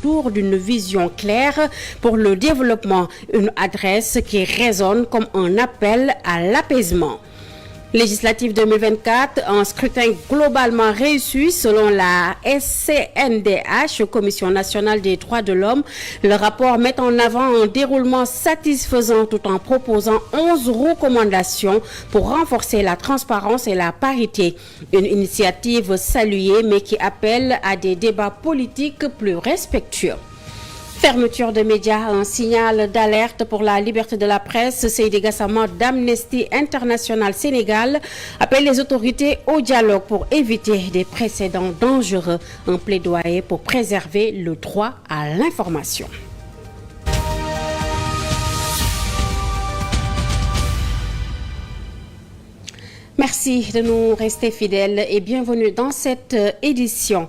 autour d'une vision claire pour le développement, une adresse qui résonne comme un appel à l'apaisement. Législative 2024, un scrutin globalement réussi selon la SCNDH, Commission nationale des droits de l'homme. Le rapport met en avant un déroulement satisfaisant tout en proposant 11 recommandations pour renforcer la transparence et la parité. Une initiative saluée mais qui appelle à des débats politiques plus respectueux. Fermeture de médias, un signal d'alerte pour la liberté de la presse. Seydi Gassama d'Amnesty International Sénégal appelle les autorités au dialogue pour éviter des précédents dangereux. Un plaidoyer pour préserver le droit à l'information. Merci de nous rester fidèles et bienvenue dans cette édition.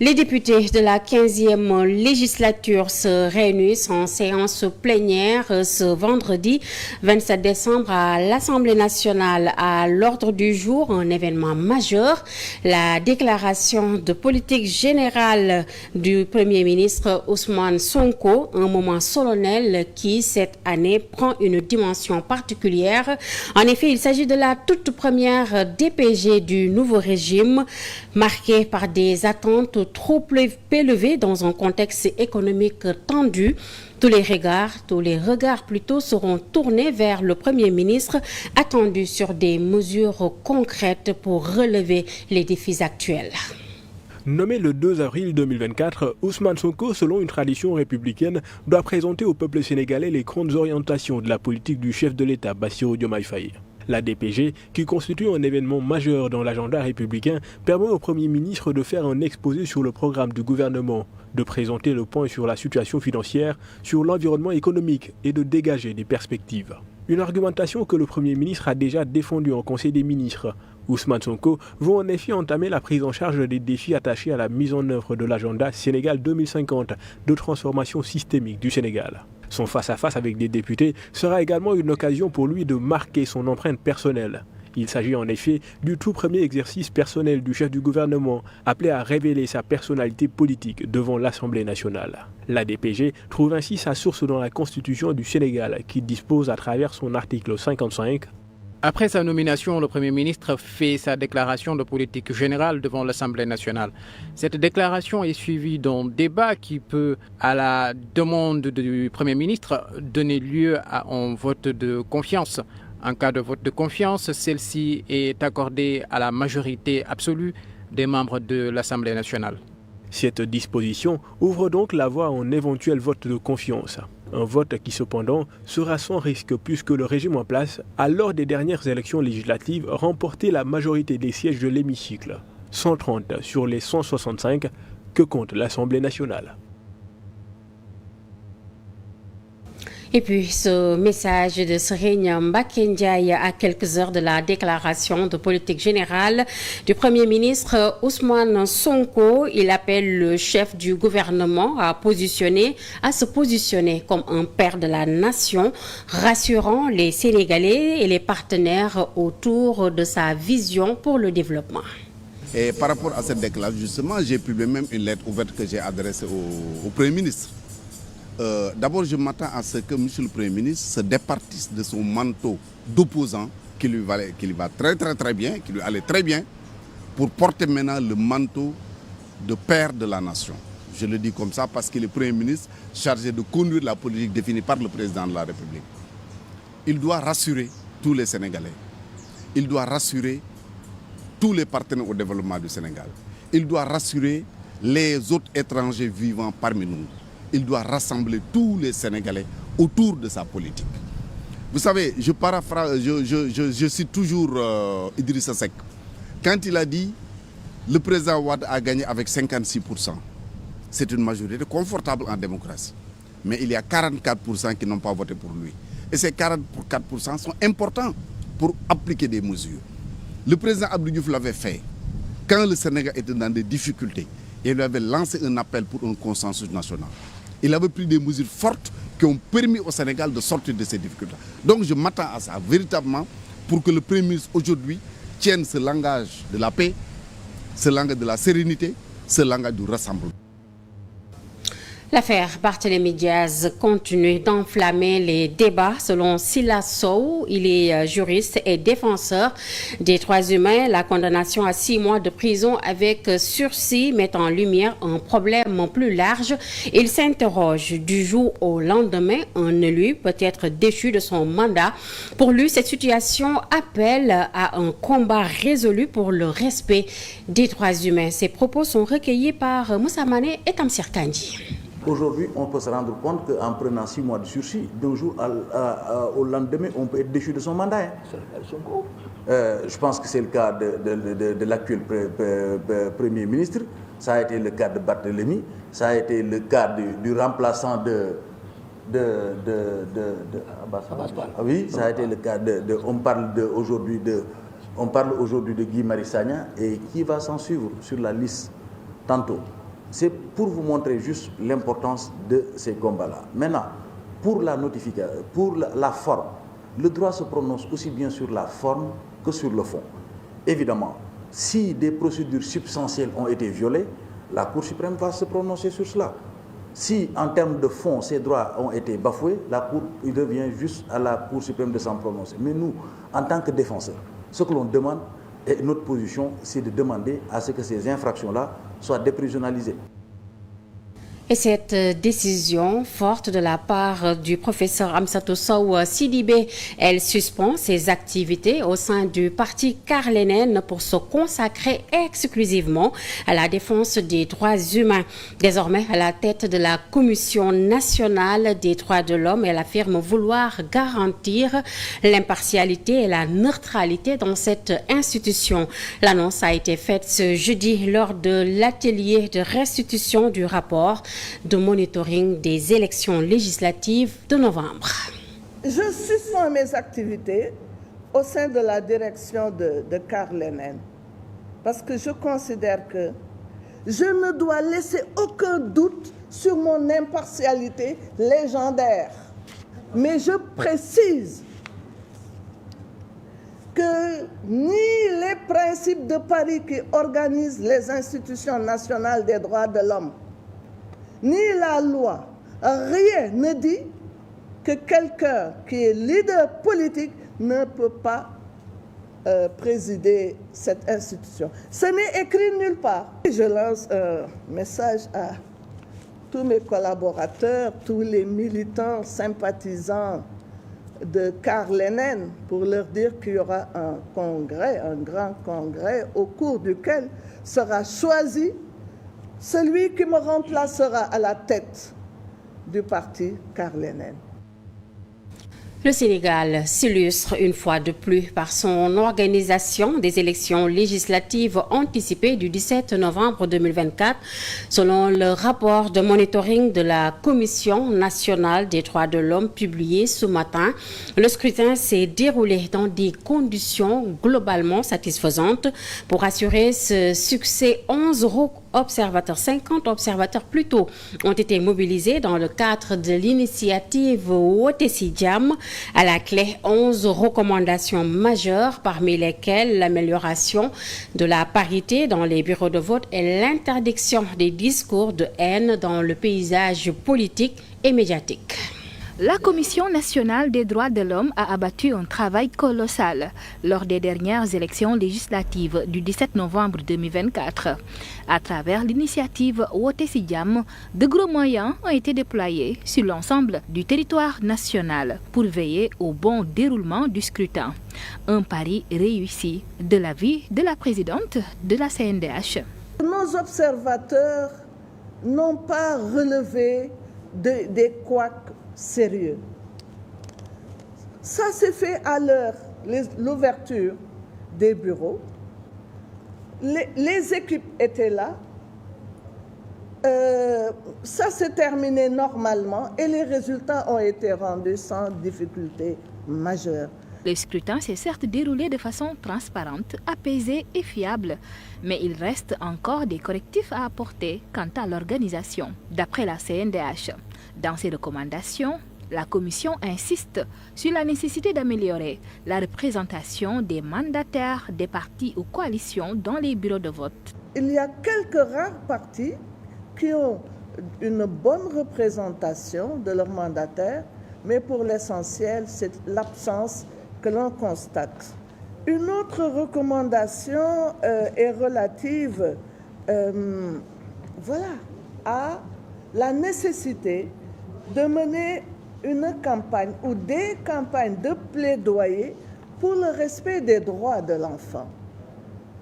Les députés de la 15e législature se réunissent en séance plénière ce vendredi 27 décembre à l'Assemblée nationale. À l'ordre du jour, un événement majeur, la déclaration de politique générale du Premier ministre Ousmane Sonko, un moment solennel qui, cette année, prend une dimension particulière. En effet, il s'agit de la toute première DPG du nouveau régime, marquée par des attentes trop élevé dans un contexte économique tendu. Tous les regards plutôt seront tournés vers le Premier ministre, attendu sur des mesures concrètes pour relever les défis actuels. Nommé le 2 avril 2024, Ousmane Sonko, selon une tradition républicaine, doit présenter au peuple sénégalais les grandes orientations de la politique du chef de l'État, Bassirou Diomaye Faye. La DPG, qui constitue un événement majeur dans l'agenda républicain, permet au Premier ministre de faire un exposé sur le programme du gouvernement, de présenter le point sur la situation financière, sur l'environnement économique et de dégager des perspectives. Une argumentation que le Premier ministre a déjà défendue en Conseil des ministres. Ousmane Sonko va en effet entamer la prise en charge des défis attachés à la mise en œuvre de l'agenda Sénégal 2050 de transformation systémique du Sénégal. Son face-à-face avec des députés sera également une occasion pour lui de marquer son empreinte personnelle. Il s'agit en effet du tout premier exercice personnel du chef du gouvernement, appelé à révéler sa personnalité politique devant l'Assemblée nationale. La DPG trouve ainsi sa source dans la Constitution du Sénégal, qui dispose à travers son article 55 : Après sa nomination, le Premier ministre fait sa déclaration de politique générale devant l'Assemblée nationale. Cette déclaration est suivie d'un débat qui peut, à la demande du Premier ministre, donner lieu à un vote de confiance. En cas de vote de confiance, celle-ci est accordée à la majorité absolue des membres de l'Assemblée nationale. Cette disposition ouvre donc la voie à un éventuel vote de confiance. Un vote qui cependant sera sans risque puisque le régime en place a lors des dernières élections législatives remporté la majorité des sièges de l'hémicycle, 130 sur les 165 que compte l'Assemblée nationale. Et puis ce message de Serigne Mbacké Ndiaye à quelques heures de la déclaration de politique générale du Premier ministre Ousmane Sonko. Il appelle le chef du gouvernement à se positionner comme un père de la nation, rassurant les Sénégalais et les partenaires autour de sa vision pour le développement. Et par rapport à cette déclaration, justement, j'ai publié même une lettre ouverte que j'ai adressée au Premier ministre. D'abord, je m'attends à ce que M. le Premier ministre se départisse de son manteau d'opposant qui lui va très bien, qui lui allait très bien, pour porter maintenant le manteau de père de la nation. Je le dis comme ça parce qu'il est Premier ministre chargé de conduire la politique définie par le Président de la République. Il doit rassurer tous les Sénégalais. Il doit rassurer tous les partenaires au développement du Sénégal. Il doit rassurer les autres étrangers vivant parmi nous. Il doit rassembler tous les Sénégalais autour de sa politique. Vous savez, je cite toujours Idrissa Seck. Quand il a dit le président Wade a gagné avec 56%, c'est une majorité confortable en démocratie. Mais il y a 44% qui n'ont pas voté pour lui. Et ces 44% sont importants pour appliquer des mesures. Le président Abdou Diouf l'avait fait. Quand le Sénégal était dans des difficultés, il lui avait lancé un appel pour un consensus national. Il avait pris des mesures fortes qui ont permis au Sénégal de sortir de ces difficultés. Donc je m'attends à ça véritablement pour que le Premier ministre aujourd'hui tienne ce langage de la paix, ce langage de la sérénité, ce langage du rassemblement. L'affaire Barthélémy Diaz continue d'enflammer les débats. Selon Sila Sow, il est juriste et défenseur des droits humains. La condamnation à 6 mois de prison avec sursis met en lumière un problème plus large. Il s'interroge du jour au lendemain, un élu peut être déchu de son mandat. Pour lui, cette situation appelle à un combat résolu pour le respect des droits humains. Ces propos sont recueillis par Moussa Mané et Tamsir Kandji. Aujourd'hui, on peut se rendre compte qu'en prenant 6 mois de sursis, d'un jour au lendemain, on peut être déchu de son mandat. Je pense que c'est le cas de l'actuel Premier ministre, ça a été le cas de Barthélémy, ça a été le cas du remplaçant oui, ça a été le cas on parle aujourd'hui de Guy Marius Sagna et qui va s'en suivre sur la liste tantôt. C'est pour vous montrer juste l'importance de ces combats-là. Maintenant, pour la notification, pour la forme, le droit se prononce aussi bien sur la forme que sur le fond. Évidemment, si des procédures substantielles ont été violées, la Cour suprême va se prononcer sur cela. Si, en termes de fond, ces droits ont été bafoués, il revient juste à la Cour suprême de s'en prononcer. Mais nous, en tant que défenseurs, ce que l'on demande, et notre position, c'est de demander à ce que ces infractions-là soient déprisonnalisées. Et cette décision forte de la part du professeur Amsatou Sow Sidibé, elle suspend ses activités au sein du parti Carlénen pour se consacrer exclusivement à la défense des droits humains. Désormais à la tête de la Commission nationale des droits de l'homme, elle affirme vouloir garantir l'impartialité et la neutralité dans cette institution. L'annonce a été faite ce jeudi lors de l'atelier de restitution du rapport de monitoring des élections législatives de novembre. Je suspends mes activités au sein de la direction de Carlénen parce que je considère que je ne dois laisser aucun doute sur mon impartialité légendaire. Mais je précise que ni les principes de Paris qui organisent les institutions nationales des droits de l'homme, ni la loi, rien ne dit que quelqu'un qui est leader politique ne peut pas présider cette institution. Ce n'est écrit nulle part. Je lance un message à tous mes collaborateurs, tous les militants sympathisants de Carlénen pour leur dire qu'il y aura un congrès, un grand congrès au cours duquel sera choisi celui qui me remplacera à la tête du parti Carlénen. Le Sénégal s'illustre une fois de plus par son organisation des élections législatives anticipées du 17 novembre 2024. Selon le rapport de monitoring de la Commission nationale des droits de l'homme publié ce matin, le scrutin s'est déroulé dans des conditions globalement satisfaisantes. Pour assurer ce succès, 50 observateurs plutôt ont été mobilisés dans le cadre de l'initiative Wotesidiam. À la clé, 11 recommandations majeures, parmi lesquelles l'amélioration de la parité dans les bureaux de vote et l'interdiction des discours de haine dans le paysage politique et médiatique. La Commission nationale des droits de l'homme a abattu un travail colossal lors des dernières élections législatives du 17 novembre 2024. À travers l'initiative Wotesidiam, de gros moyens ont été déployés sur l'ensemble du territoire national pour veiller au bon déroulement du scrutin. Un pari réussi de l'avis de la présidente de la CNDH. Nos observateurs n'ont pas relevé des couacs sérieux. Ça s'est fait à l'ouverture des bureaux. Les équipes étaient là. Ça s'est terminé normalement et les résultats ont été rendus sans difficulté majeure. Le scrutin s'est certes déroulé de façon transparente, apaisée et fiable, mais il reste encore des correctifs à apporter quant à l'organisation, d'après la CNDH. Dans ses recommandations, la Commission insiste sur la nécessité d'améliorer la représentation des mandataires des partis ou coalitions dans les bureaux de vote. Il y a quelques rares partis qui ont une bonne représentation de leurs mandataires, mais pour l'essentiel, c'est l'absence que l'on constate. Une autre recommandation est relative à la nécessité de mener une campagne ou des campagnes de plaidoyer pour le respect des droits de l'enfant.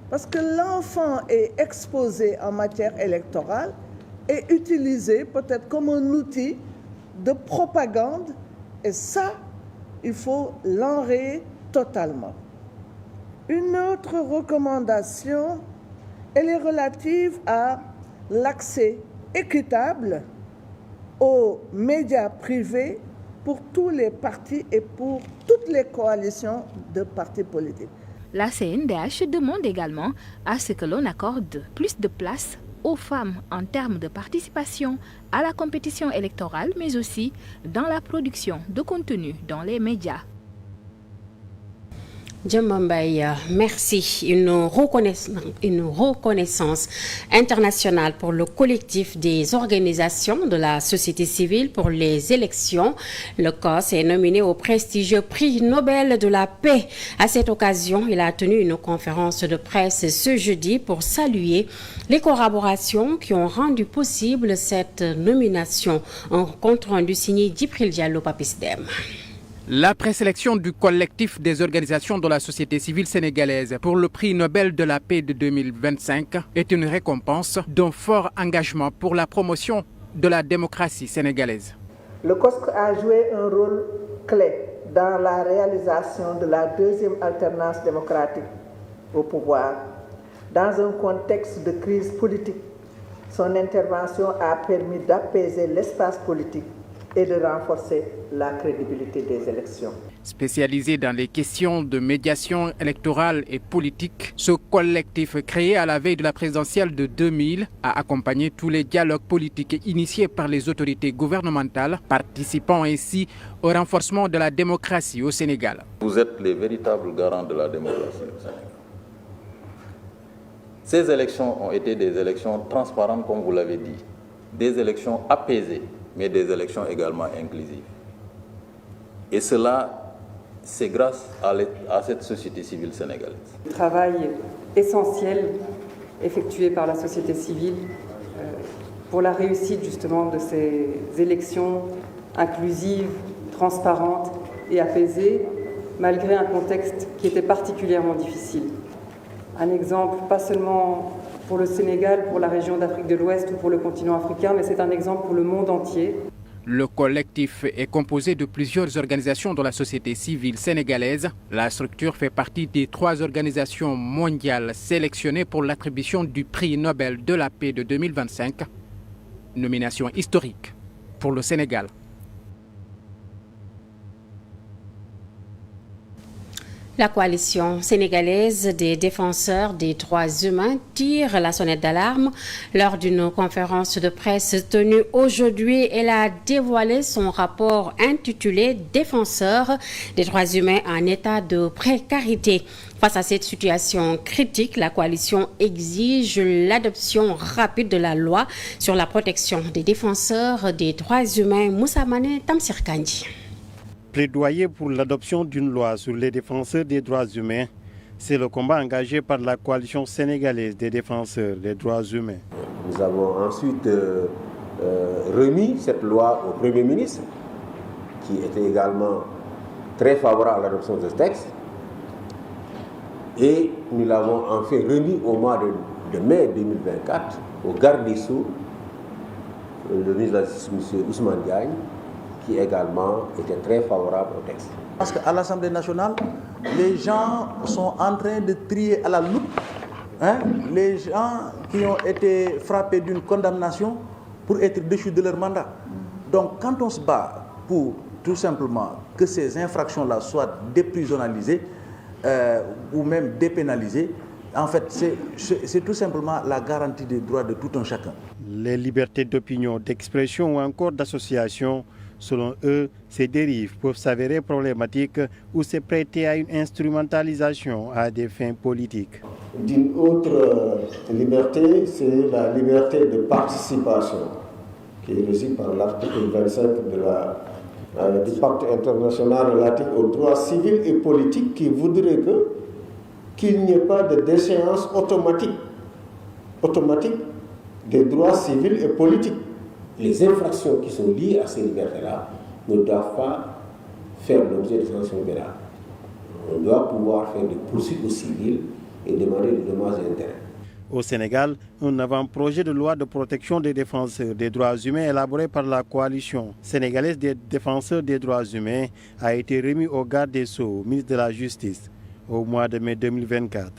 Parce que l'enfant est exposé en matière électorale et utilisé peut-être comme un outil de propagande, et ça, il faut l'enrayer totalement. Une autre recommandation, elle est relative à l'accès équitable aux médias privés pour tous les partis et pour toutes les coalitions de partis politiques. La CNDH demande également à ce que l'on accorde plus de place aux femmes en termes de participation à la compétition électorale, mais aussi dans la production de contenu dans les médias. Djamambaye, merci. Une reconnaissance internationale pour le collectif des organisations de la société civile pour les élections. Le COS est nominé au prestigieux prix Nobel de la paix. À cette occasion, il a tenu une conférence de presse ce jeudi pour saluer les collaborations qui ont rendu possible cette nomination. Un compte rendu signé Djibril Diallo Papisdem. La présélection du collectif des organisations de la société civile sénégalaise pour le prix Nobel de la paix de 2025 est une récompense d'un fort engagement pour la promotion de la démocratie sénégalaise. Le COSC a joué un rôle clé dans la réalisation de la deuxième alternance démocratique au pouvoir. Dans un contexte de crise politique, son intervention a permis d'apaiser l'espace politique et de renforcer la crédibilité des élections. Spécialisé dans les questions de médiation électorale et politique, ce collectif créé à la veille de la présidentielle de 2000 a accompagné tous les dialogues politiques initiés par les autorités gouvernementales, participant ainsi au renforcement de la démocratie au Sénégal. Vous êtes les véritables garants de la démocratie au Sénégal. Ces élections ont été des élections transparentes, comme vous l'avez dit, des élections apaisées, mais des élections également inclusives. Et cela, c'est grâce à cette société civile sénégalaise. Le travail essentiel effectué par la société civile pour la réussite justement de ces élections inclusives, transparentes et apaisées, malgré un contexte qui était particulièrement difficile. Un exemple, pas seulement pour le Sénégal, pour la région d'Afrique de l'Ouest ou pour le continent africain, mais c'est un exemple pour le monde entier. Le collectif est composé de plusieurs organisations de la société civile sénégalaise. La structure fait partie des 3 organisations mondiales sélectionnées pour l'attribution du prix Nobel de la paix de 2025. Nomination historique pour le Sénégal. La coalition sénégalaise des défenseurs des droits humains tire la sonnette d'alarme. Lors d'une conférence de presse tenue aujourd'hui, elle a dévoilé son rapport intitulé « Défenseurs des droits humains en état de précarité ». Face à cette situation critique, la coalition exige l'adoption rapide de la loi sur la protection des défenseurs des droits humains. Moussa Mané Tamsir Kandji. Plaidoyer pour l'adoption d'une loi sur les défenseurs des droits humains, c'est le combat engagé par la coalition sénégalaise des défenseurs des droits humains. Nous avons ensuite remis cette loi au Premier ministre, qui était également très favorable à l'adoption de ce texte. Et nous l'avons enfin remis au mois de mai 2024 au garde des Sceaux, le ministre de la Justice, M. Ousmane Diagne, qui également était très favorable au texte. Parce qu'à l'Assemblée nationale, les gens sont en train de trier à la loupe les gens qui ont été frappés d'une condamnation pour être déchus de leur mandat. Donc quand on se bat pour tout simplement que ces infractions-là soient déprisonnalisées ou même dépénalisées, en fait, c'est tout simplement la garantie des droits de tout un chacun. Les libertés d'opinion, d'expression ou encore d'association, selon eux, ces dérives peuvent s'avérer problématiques ou se prêter à une instrumentalisation à des fins politiques. D'une autre liberté, c'est la liberté de participation. qui est régi par l'article 25 du pacte international relatif aux droits civils et politiques, qui voudrait qu'il n'y ait pas de déchéance automatique des droits civils et politiques. Les infractions qui sont liées à ces libertés-là ne doivent pas faire l'objet de sanctions pénales. On doit pouvoir faire des poursuites au civil et demander des dommages et intérêts. Au Sénégal, un avant-projet de loi de protection des défenseurs des droits humains élaboré par la coalition sénégalaise des défenseurs des droits humains a été remis au garde des Sceaux, ministre de la Justice, au mois de mai 2024.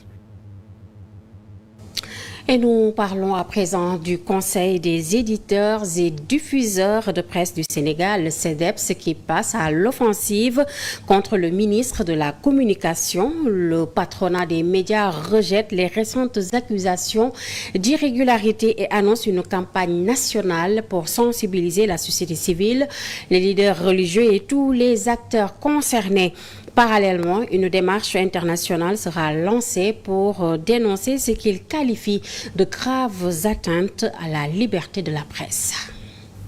Et nous parlons à présent du Conseil des éditeurs et diffuseurs de presse du Sénégal, le CEDEPS, qui passe à l'offensive contre le ministre de la Communication. Le patronat des médias rejette les récentes accusations d'irrégularité et annonce une campagne nationale pour sensibiliser la société civile, les leaders religieux et tous les acteurs concernés. Parallèlement, une démarche internationale sera lancée pour dénoncer ce qu'il qualifie de graves atteintes à la liberté de la presse.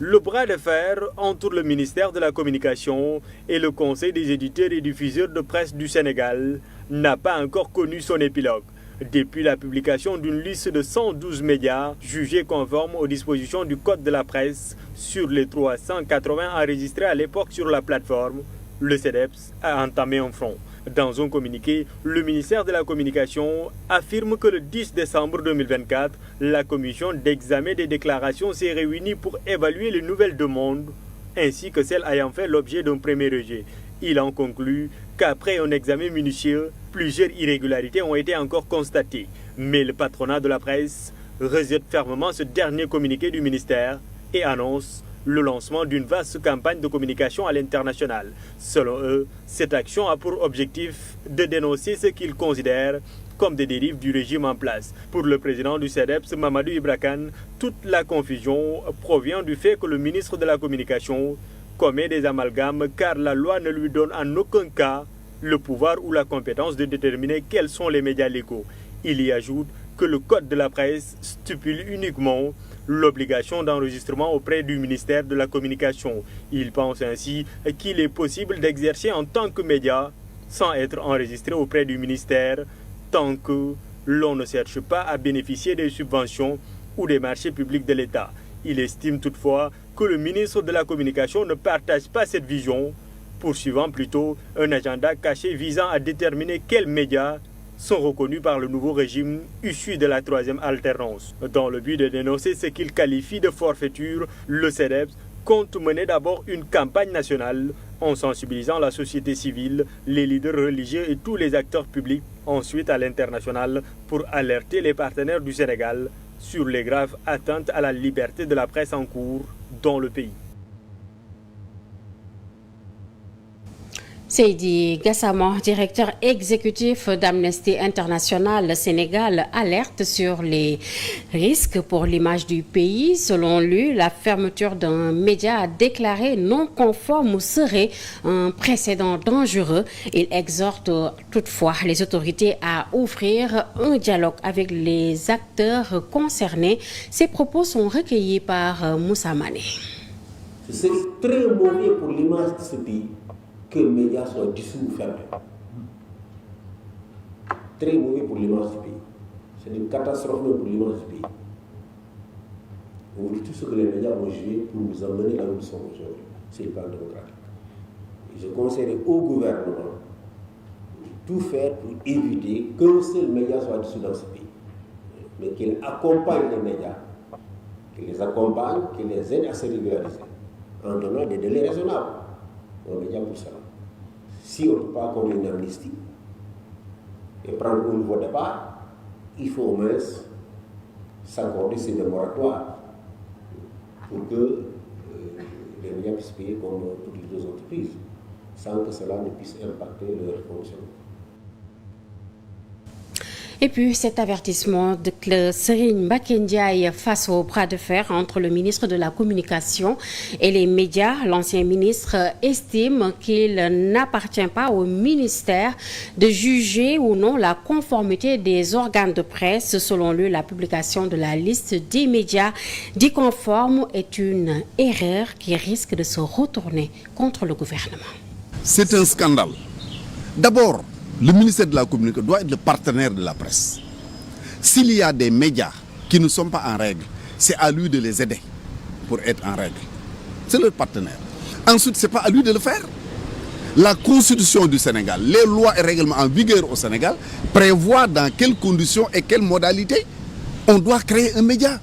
Le bras de fer entre le ministère de la Communication et le Conseil des éditeurs et diffuseurs de presse du Sénégal n'a pas encore connu son épilogue. Depuis la publication d'une liste de 112 médias jugés conformes aux dispositions du Code de la presse sur les 380 enregistrés à l'époque sur la plateforme, le CEDEPS a entamé un front. Dans un communiqué, le ministère de la Communication affirme que le 10 décembre 2024, la commission d'examen des déclarations s'est réunie pour évaluer les nouvelles demandes ainsi que celles ayant fait l'objet d'un premier rejet. Il en conclut qu'après un examen minutieux, plusieurs irrégularités ont été encore constatées. Mais le patronat de la presse rejette fermement ce dernier communiqué du ministère et annonce le lancement d'une vaste campagne de communication à l'international. Selon eux, cette action a pour objectif de dénoncer ce qu'ils considèrent comme des dérives du régime en place. Pour le président du CEDEPS, Mamadou Ibra Kane, toute la confusion provient du fait que le ministre de la Communication commet des amalgames car la loi ne lui donne en aucun cas le pouvoir ou la compétence de déterminer quels sont les médias légaux. Il y ajoute que le Code de la presse stipule uniquement l'obligation d'enregistrement auprès du ministère de la Communication. Il pense ainsi qu'il est possible d'exercer en tant que média sans être enregistré auprès du ministère tant que l'on ne cherche pas à bénéficier des subventions ou des marchés publics de l'État. Il estime toutefois que le ministre de la Communication ne partage pas cette vision, poursuivant plutôt un agenda caché visant à déterminer quels médias sont reconnus par le nouveau régime issu de la troisième alternance. Dans le but de dénoncer ce qu'il qualifie de forfaiture, le CEDEPS compte mener d'abord une campagne nationale en sensibilisant la société civile, les leaders religieux et tous les acteurs publics, ensuite à l'international pour alerter les partenaires du Sénégal sur les graves atteintes à la liberté de la presse en cours dans le pays. Seydi Gassama, directeur exécutif d'Amnesty International Sénégal, alerte sur les risques pour l'image du pays. Selon lui, la fermeture d'un média déclaré non conforme serait un précédent dangereux. Il exhorte toutefois les autorités à ouvrir un dialogue avec les acteurs concernés. Ces propos sont recueillis par Moussa Mané. C'est très mauvais pour l'image de ce pays que les médias soient dissous ou fermés. Très mauvais pour l'image du pays. C'est une catastrophe pour l'image du pays. On dit tout ce que les médias ont joué pour nous emmener là où nous sommes aujourd'hui. C'est le plan démocratique. Et je conseillerais au gouvernement de tout faire pour éviter qu'un seul média soit dissous dans ce pays. Mais qu'il accompagne les médias, qu'il les accompagne, qu'il les aide à se régulariser, en donnant des délais raisonnables aux médias pour cela. Si on ne peut pas accorder une amnistie et prendre un nouveau départ, il faut au moins s'accorder ces moratoires pour que les médias puissent payer comme toutes les autres entreprises, sans que cela ne puisse impacter leur fonctionnement. Et puis cet avertissement de Serigne Mbacké Ndiaye face au bras de fer entre le ministre de la Communication et les médias. L'ancien ministre estime qu'il n'appartient pas au ministère de juger ou non la conformité des organes de presse. Selon lui, la publication de la liste des médias dits conformes est une erreur qui risque de se retourner contre le gouvernement. C'est un scandale. D'abord, le ministère de la Communication doit être le partenaire de la presse. S'il y a des médias qui ne sont pas en règle, c'est à lui de les aider pour être en règle. C'est leur partenaire. Ensuite, ce n'est pas à lui de le faire. La Constitution du Sénégal, les lois et règlements en vigueur au Sénégal prévoient dans quelles conditions et quelles modalités on doit créer un média.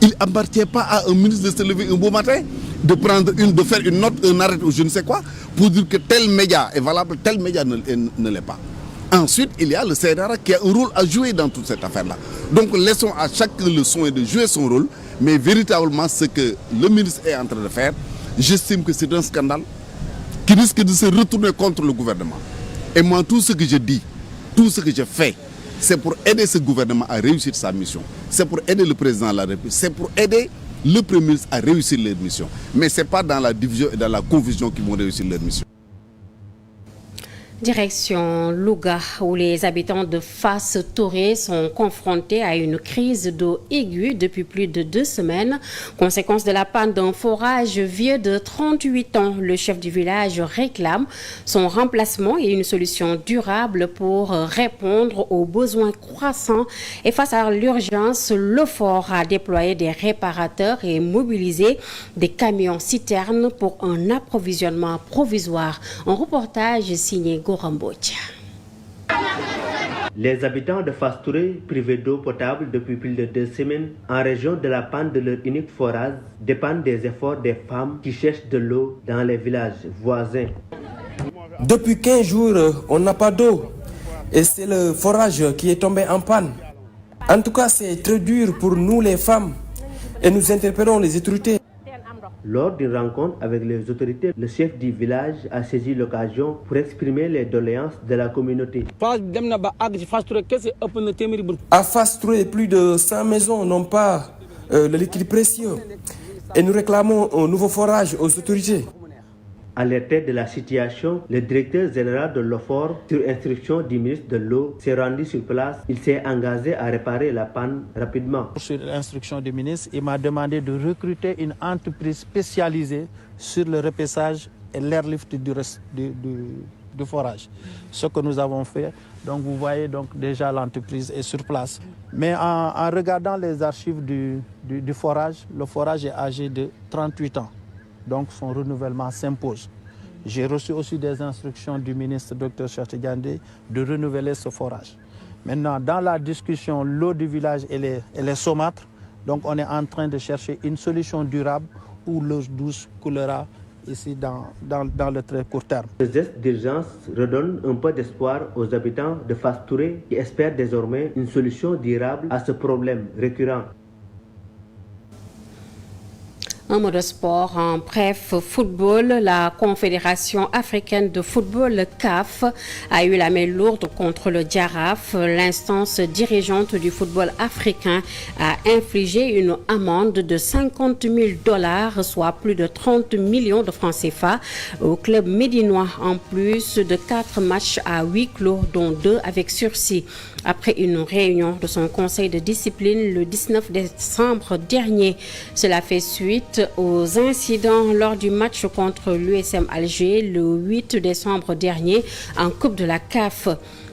Il n'appartient pas à un ministre de se lever un beau matin, de faire une note, un arrêt ou je ne sais quoi, pour dire que tel média est valable, tel média ne l'est pas. Ensuite, il y a le CNRA qui a un rôle à jouer dans toute cette affaire-là. Donc laissons à chacun le soin de jouer son rôle, mais véritablement ce que le ministre est en train de faire, j'estime que c'est un scandale qui risque de se retourner contre le gouvernement. Et moi, tout ce que je dis, tout ce que je fais, c'est pour aider ce gouvernement à réussir sa mission. C'est pour aider le président de la République. C'est pour aider le Premier ministre à réussir leur mission. Mais ce n'est pas dans la division et dans la confusion qu'ils vont réussir leur mission. Direction Louga, où les habitants de Fass Touré sont confrontés à une crise d'eau aiguë depuis plus de 2 semaines. Conséquence de la panne d'un forage vieux de 38 ans, le chef du village réclame son remplacement et une solution durable pour répondre aux besoins croissants. Et face à l'urgence, le fort a déployé des réparateurs et mobilisé des camions citernes pour un approvisionnement provisoire. Un reportage signé Les habitants de Fass Touré, privés d'eau potable depuis plus de 2 semaines, en région de la panne de leur unique forage, dépendent des efforts des femmes qui cherchent de l'eau dans les villages voisins. Depuis 15 jours, on n'a pas d'eau et c'est le forage qui est tombé en panne. En tout cas, c'est très dur pour nous les femmes et nous interpellons les autorités. Lors d'une rencontre avec les autorités, le chef du village a saisi l'occasion pour exprimer les doléances de la communauté. À Fass Touré, plus de 100 maisons n'ont pas le liquide précieux et nous réclamons un nouveau forage aux autorités. Alerté de la situation, le directeur général de l'OFOR, sur instruction du ministre de l'Eau, s'est rendu sur place. Il s'est engagé à réparer la panne rapidement. Sur l'instruction du ministre, il m'a demandé de recruter une entreprise spécialisée sur le repaissage et l'airlift du forage. Ce que nous avons fait, donc vous voyez donc déjà l'entreprise est sur place. Mais en regardant les archives du forage, le forage est âgé de 38 ans. Donc son renouvellement s'impose. J'ai reçu aussi des instructions du ministre Dr Cheikh Tidiane de renouveler ce forage. Maintenant, dans la discussion, l'eau du village elle est saumâtre. Donc on est en train de chercher une solution durable où l'eau douce coulera ici dans le très court terme. Ce geste d'urgence redonne un peu d'espoir aux habitants de Fass Touré qui espèrent désormais une solution durable à ce problème récurrent. Un mot de sport, en bref, football. La Confédération africaine de football, CAF, a eu la main lourde contre le Jaraaf. L'instance dirigeante du football africain a infligé une amende de $50 000, soit plus de 30 millions de francs CFA, au club médinois, en plus de 4 matchs à huis clos, dont 2 avec sursis. Après une réunion de son conseil de discipline le 19 décembre dernier, cela fait suite aux incidents lors du match contre l'USM Alger le 8 décembre dernier en Coupe de la CAF.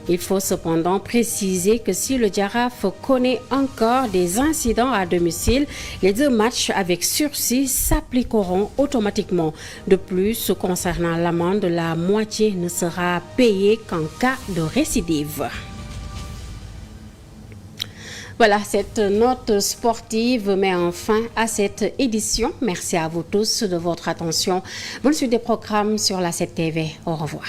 Il faut cependant préciser que si le Jaraaf connaît encore des incidents à domicile, les 2 matchs avec sursis s'appliqueront automatiquement. De plus, concernant l'amende, la moitié ne sera payée qu'en cas de récidive. Voilà, cette note sportive met en fin à cette édition. Merci à vous tous de votre attention. Bonne suite des programmes sur la 7 TV. Au revoir.